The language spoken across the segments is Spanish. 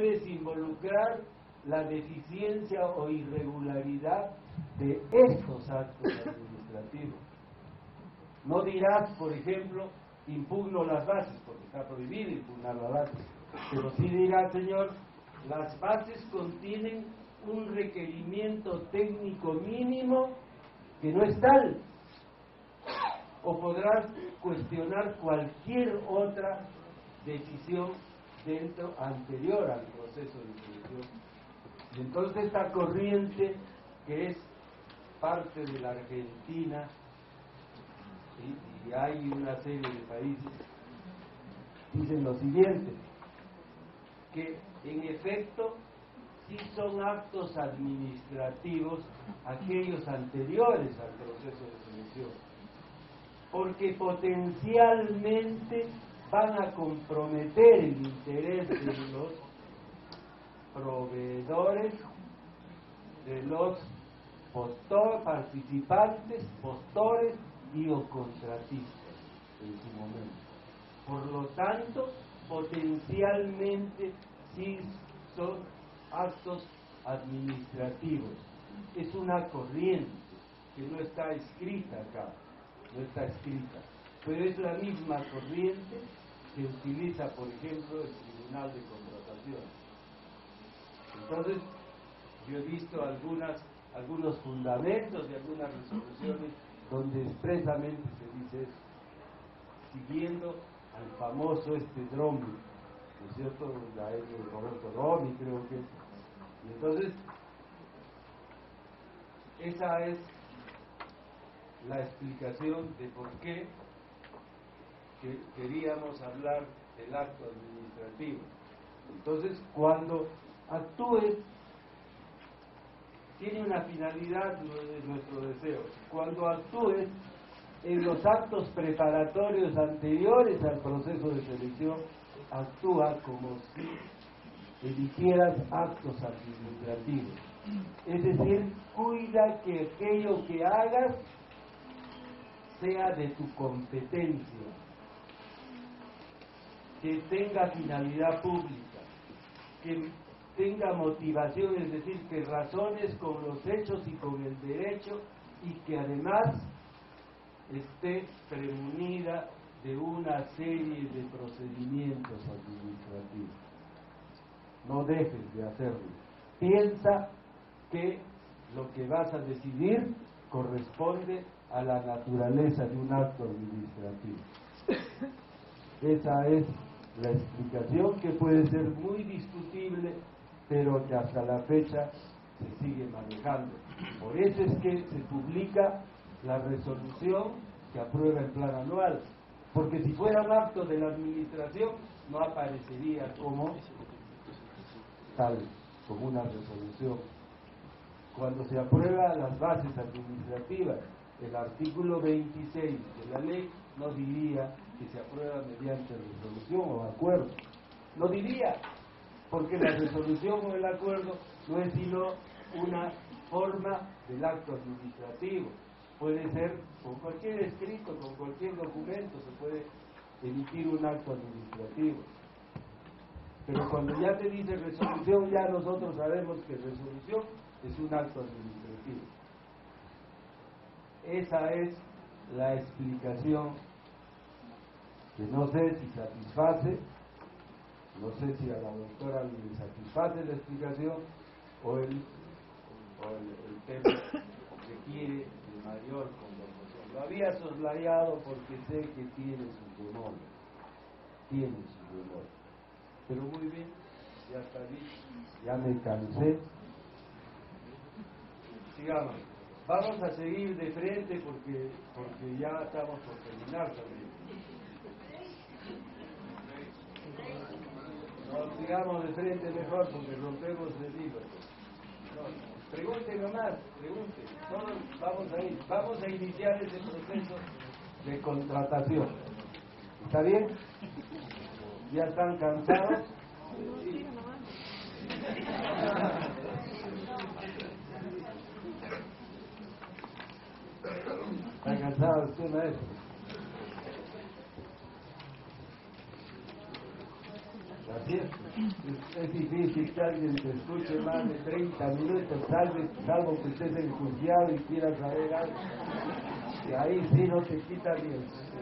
puedes involucrar la deficiencia o irregularidad de estos actos administrativos. No dirás, por ejemplo, impugno las bases, porque está prohibido impugnar las bases, pero sí dirás, señor, las bases contienen un requerimiento técnico mínimo que no es tal, o podrás cuestionar cualquier otra decisión anterior al proceso de selección. Y entonces esta corriente, que es parte de la Argentina, y hay una serie de países, dicen lo siguiente, que en efecto sí son actos administrativos aquellos anteriores al proceso de selección, porque potencialmente van a comprometer el interés de los proveedores, de los participantes, postores y o contratistas en su momento. Por lo tanto, potencialmente sí son actos administrativos. Es una corriente que no está escrita acá, no está escrita, pero es la misma corriente que utiliza, por ejemplo, el Tribunal de Contrataciones. Entonces, yo he visto algunos fundamentos de algunas resoluciones donde expresamente se dice eso, siguiendo al famoso Dromi, ¿no es cierto? La es de Roberto Dromi, creo que. Y entonces, esa es la explicación de por qué queríamos hablar del acto administrativo. Entonces, cuando actúes, tiene una finalidad de nuestro deseo. Cuando actúes en los actos preparatorios anteriores al proceso de selección, actúa como si emitieras actos administrativos. Es decir, cuida que aquello que hagas sea de tu competencia, que tenga finalidad pública, que tenga motivación, es decir, que razones con los hechos y con el derecho, y que además esté premunida de una serie de procedimientos administrativos. No dejes de hacerlo. Piensa que lo que vas a decidir corresponde a la naturaleza de un acto administrativo. Esa es la explicación, que puede ser muy discutible, pero que hasta la fecha se sigue manejando. Por eso es que se publica la resolución que aprueba el plan anual, porque si fuera un acto de la administración no aparecería como tal, como una resolución. Cuando se aprueban las bases administrativas, el artículo 26 de la ley no diría que se aprueba mediante resolución o acuerdo. No diría, porque la resolución o el acuerdo no es sino una forma del acto administrativo. Puede ser con cualquier escrito, con cualquier documento, se puede emitir un acto administrativo. Pero cuando ya te dice resolución, ya nosotros sabemos que resolución es un acto administrativo. Esa es la explicación, que no sé si satisface, no sé si a la doctora le satisface la explicación o el tema requiere de mayor conversación. Lo había soslayado porque sé que tiene su dolor, pero muy bien, ya está dicho, ya me cansé. Sigamos. Vamos a seguir de frente porque ya estamos por terminar también. No, sigamos de frente mejor porque rompemos el hilo. No, pregunte nomás, pregunte. Todos vamos a iniciar ese proceso de contratación. ¿Está bien? ¿Ya están cansados? Sí. ¿Está cansado usted, maestro? cierto. Es difícil que alguien te escuche más de 30 minutos, salvo que estés enjuiciado y quieras saber algo. Y ahí sí no te quita ni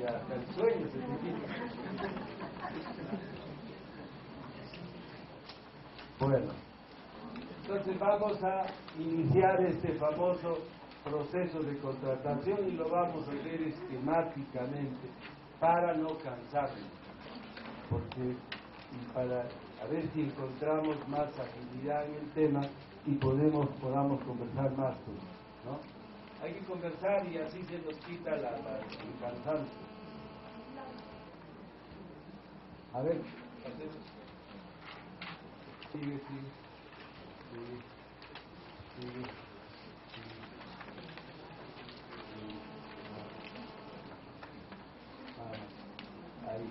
hasta el sueño se te quita. Bueno, entonces vamos a iniciar este famoso proceso de contratación y lo vamos a hacer esquemáticamente para no cansarnos, porque para a ver si encontramos más agilidad en el tema y podamos conversar más, ¿no? Hay que conversar y así se nos quita el cansancio. A ver, hacemos. Sigue. Ahí.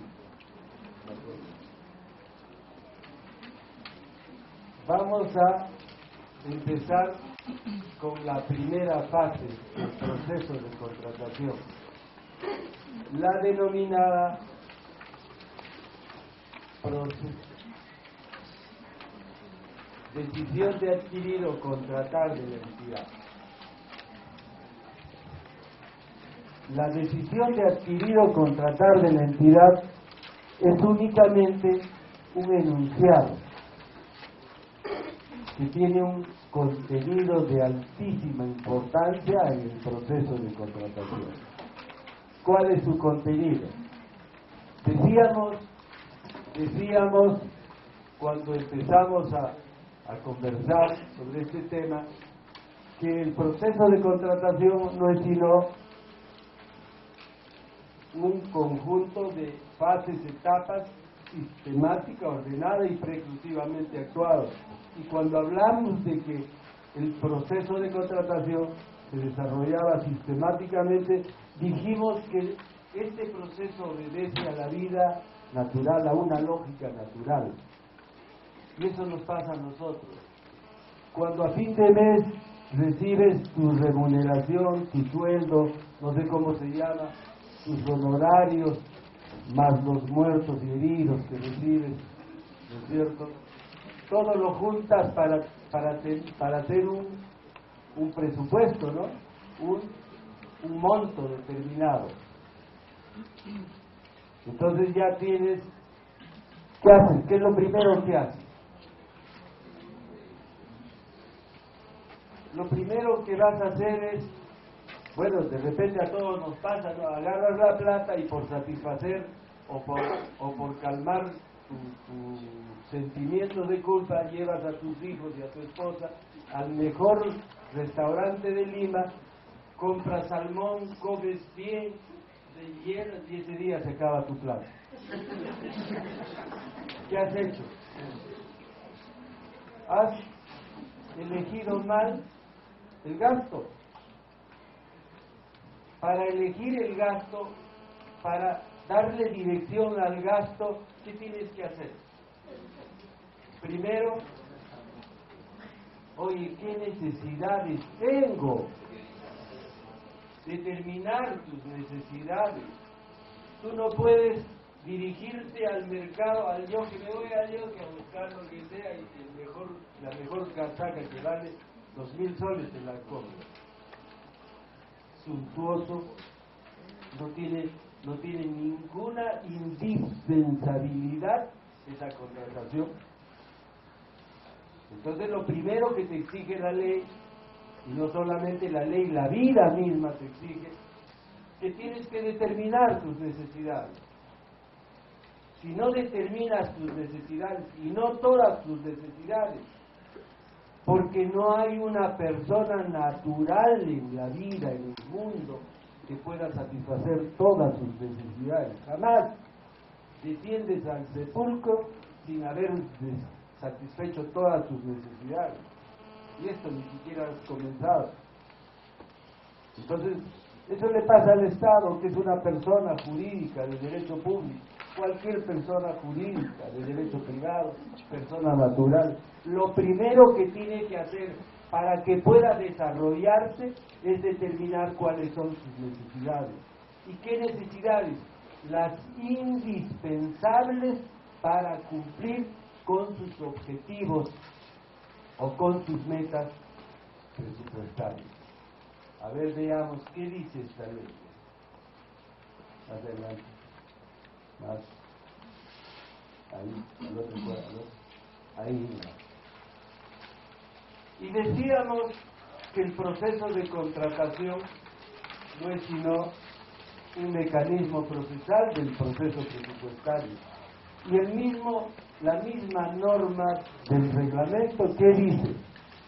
Vamos a empezar con la primera fase del proceso de contratación, la denominada decisión de adquirir o contratar de la entidad. La decisión de adquirir o contratar de la entidad es únicamente un enunciado que tiene un contenido de altísima importancia en el proceso de contratación. ¿Cuál es su contenido? Decíamos cuando empezamos a conversar sobre este tema que el proceso de contratación no es sino un conjunto de fases, etapas, sistemática, ordenada y preclusivamente actuados. Y cuando hablamos de que el proceso de contratación se desarrollaba sistemáticamente, dijimos que este proceso obedece a la vida natural, a una lógica natural. Y eso nos pasa a nosotros. Cuando a fin de mes recibes tu remuneración, tu sueldo, no sé cómo se llama, tus honorarios, más los muertos y heridos que recibes, ¿no es cierto? Todo lo juntas para hacer un presupuesto, ¿no? Un monto determinado. Entonces ya tienes, ¿qué haces? ¿Qué es lo primero que haces? Lo primero que vas a hacer es, bueno, de repente a todos nos pasa, ¿no? Agarras la plata y por satisfacer o por calmar tus sentimientos de culpa, llevas a tus hijos y a tu esposa al mejor restaurante de Lima, compras salmón, comes bien, te llenas y ese día se acaba tu plata. ¿Qué has hecho? Has elegido mal el gasto. Para elegir el gasto, para darle dirección al gasto, ¿qué tienes que hacer? Primero, oye, ¿qué necesidades tengo? Determinar tus necesidades. Tú no puedes dirigirte al mercado, al yo que me voy al yo que a buscar lo que sea y la mejor casaca que vale 2,000 soles te la compro. Suntuoso, no tiene ninguna indispensabilidad esa contratación. Entonces lo primero que te exige la ley, y no solamente la ley, la vida misma te exige, que tienes que determinar tus necesidades. Si no determinas tus necesidades, y no todas tus necesidades, porque no hay una persona natural en la vida, en el mundo, que pueda satisfacer todas sus necesidades. Jamás desciendes al sepulcro sin haber satisfecho todas tus necesidades. Y esto ni siquiera has comenzado. Entonces, eso le pasa al Estado, que es una persona jurídica de derecho público. Cualquier persona jurídica de derecho privado, persona natural, lo primero que tiene que hacer para que pueda desarrollarse es determinar cuáles son sus necesidades. ¿Y qué necesidades? Las indispensables para cumplir con sus objetivos o con sus metas presupuestarias. A ver, veamos qué dice esta ley. Más adelante. Más. Ahí, al otro cuadro. Ahí. Y decíamos que el proceso de contratación no es sino un mecanismo procesal del proceso presupuestario. Y la misma norma del reglamento, ¿qué dice?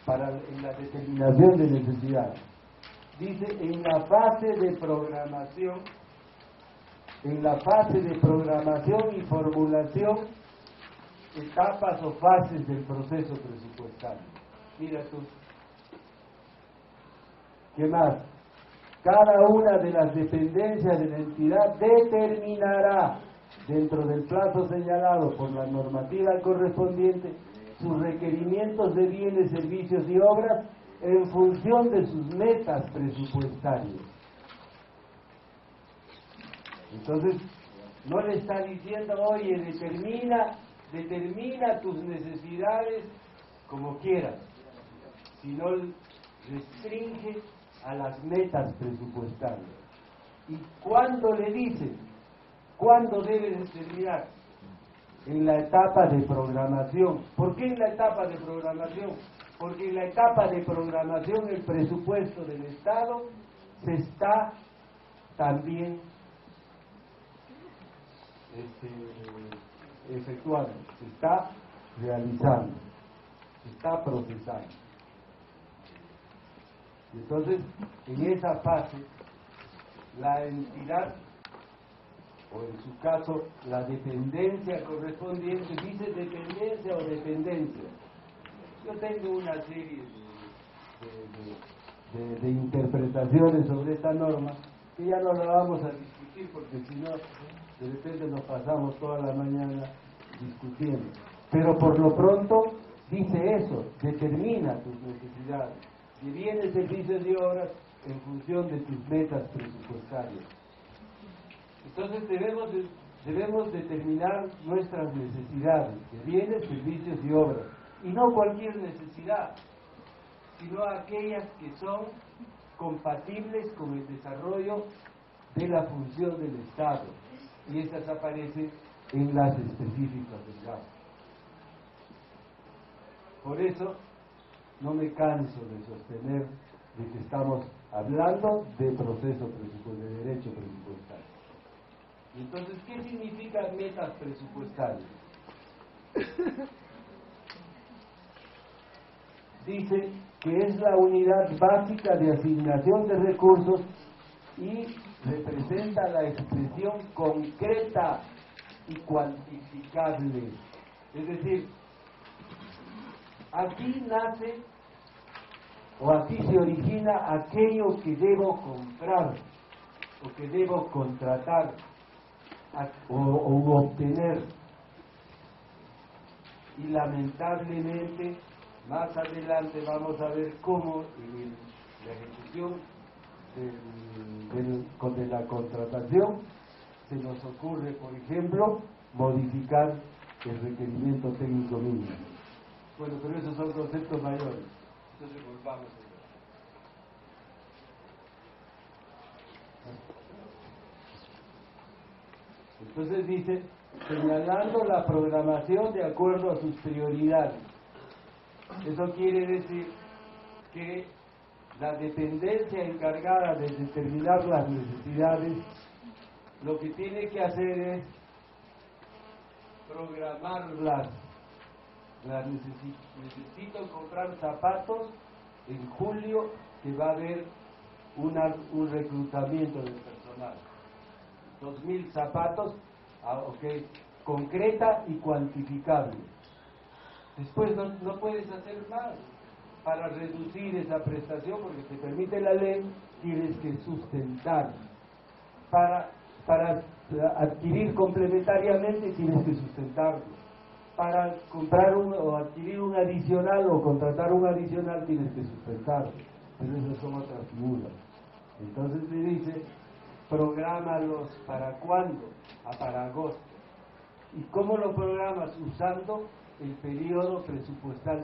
En la determinación de necesidades. Dice, en la fase de programación y formulación, etapas o fases del proceso presupuestario. Mira tú. ¿Qué más? Cada una de las dependencias de la entidad determinará, dentro del plazo señalado por la normativa correspondiente, sus requerimientos de bienes, servicios y obras en función de sus metas presupuestarias. Entonces, no le está diciendo, oye, determina tus necesidades como quieras, sino restringe a las metas presupuestarias. ¿Y cuándo le dice? ¿Cuándo debe determinar? En la etapa de programación. ¿Por qué en la etapa de programación? Porque en la etapa de programación el presupuesto del Estado se está también efectuando, se está realizando, se está procesando. Entonces, en esa fase, la entidad, o en su caso, la dependencia correspondiente, dice dependencia o dependencia. Yo tengo una serie de interpretaciones sobre esta norma, que ya no la vamos a discutir, porque si no, de repente nos pasamos toda la mañana discutiendo. Pero por lo pronto, dice eso, determina tus necesidades de bienes, servicios y obras en función de tus metas presupuestarias. Entonces debemos determinar nuestras necesidades de bienes, servicios y obras, y no cualquier necesidad, sino aquellas que son compatibles con el desarrollo de la función del Estado, y estas aparecen en las específicas del gasto. Por eso no me canso de sostener de que estamos hablando de proceso presupuestario, de derecho presupuestario. Entonces, ¿qué significa metas presupuestarias? Dice que es la unidad básica de asignación de recursos y representa la expresión concreta y cuantificable. Es decir, aquí nace o aquí se origina aquello que debo comprar o que debo contratar o obtener. Y lamentablemente, más adelante vamos a ver cómo en la ejecución de la contratación se nos ocurre, por ejemplo, modificar el requerimiento técnico mínimo. Bueno, pero esos son conceptos mayores. Entonces volvamos a ver. Entonces dice, señalando la programación de acuerdo a sus prioridades. Eso quiere decir que la dependencia encargada de determinar las necesidades, lo que tiene que hacer es programarlas. Necesito comprar zapatos en julio, que va a haber un reclutamiento del personal. 2.000 zapatos, concreta y cuantificable. Después no puedes hacer más para reducir esa prestación, porque te permite la ley, tienes que sustentar. Para adquirir complementariamente tienes que sustentarlo. Para comprar o adquirir un adicional o contratar un adicional tienes que sustentarlo. Pero esas son otras figuras. Entonces le dice, prográmalos ¿para cuándo? Para agosto. ¿Y cómo lo programas? Usando el periodo presupuestal